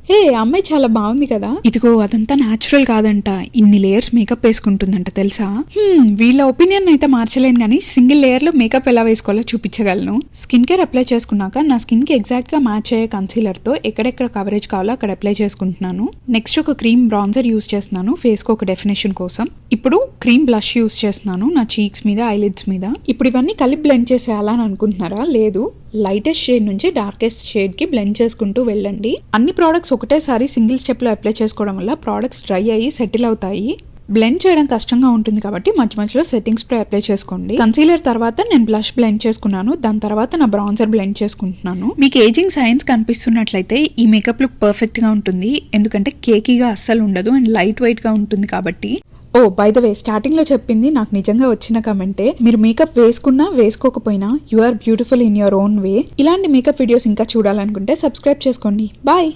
హే అమ్మాయి చాలా బాగుంది కదా. ఇదిగో అదంతా న్యాచురల్ కాదంట, ఇన్ని లేయర్స్ మేకప్ వేసుకుంటుందంట తెలుసా. వీళ్ళ ఒపీనియన్ అయితే మార్చలేను కానీ సింగిల్ లేయర్ లో మేకప్ ఎలా వేసుకోవాలో చూపించగలను. స్కిన్ కేర్ అప్లై చేసుకున్నాక నా స్కిన్ కి ఎగ్జాక్ట్ గా మ్యాచ్ అయ్యే కన్సీలర్ తో ఎక్కడెక్కడ కవరేజ్ కావాలో అక్కడ అప్లై చేసుకుంటున్నాను. నెక్స్ట్ ఒక క్రీమ్ బ్రాన్జర్ యూస్ చేస్తున్నాను ఫేస్ కు ఒక డెఫినేషన్ కోసం. ఇప్పుడు క్రీమ్ బ్లష్ యూస్ చేస్తున్నాను నా చీక్స్ మీద, ఐలిడ్స్ మీద. ఇప్పుడు ఇవన్నీ కలిపి బ్లెండ్ చేసేయాలని అనుకుంటున్నారా? లేదు, లైటెస్ట్ షేడ్ నుంచి డార్కెస్ట్ షేడ్ కి బ్లెండ్ చేసుకుంటూ వెళ్ళండి. అన్ని ప్రోడక్ట్స్ ఒకటేసారి సింగిల్ స్టెప్ లో అప్లై చేసుకోవడం వల్ల ప్రోడక్ట్స్ డ్రై అయ్యి సెటిల్ అవుతాయి. బ్లెండ్ చేయడం కష్టంగా ఉంటుంది కాబట్టి మధ్య మధ్యలో సెట్టింగ్ స్ప్రే అప్లై చేసుకోండి. కన్సీలర్ తర్వాత నేను బ్లష్ బ్లెండ్ చేసుకున్నాను, దాని తర్వాత నా బ్రాన్జర్ బ్లెండ్ చేసుకుంటున్నాను. మీకు ఏజింగ్ సైన్స్ కనిపిస్తున్నట్లయితే ఈ మేకప్ లుక్ పర్ఫెక్ట్ గా ఉంటుంది, ఎందుకంటే కేకీగా అస్సలు ఉండదు అండ్ లైట్ వెయిట్ గా ఉంటుంది కాబట్టి. Oh by the way, starting లో చెప్పింది నాకు నిజంగా వచ్చిన కమెంటే. మీరు మేకప్ వేసుకున్నా వేసుకోకపోయినా you are beautiful in your own way. ఇలాంటి మేకప్ వీడియోస్ ఇంకా చూడాలనుకుంటే సబ్స్క్రైబ్ చేసుకోండి. బాయ్.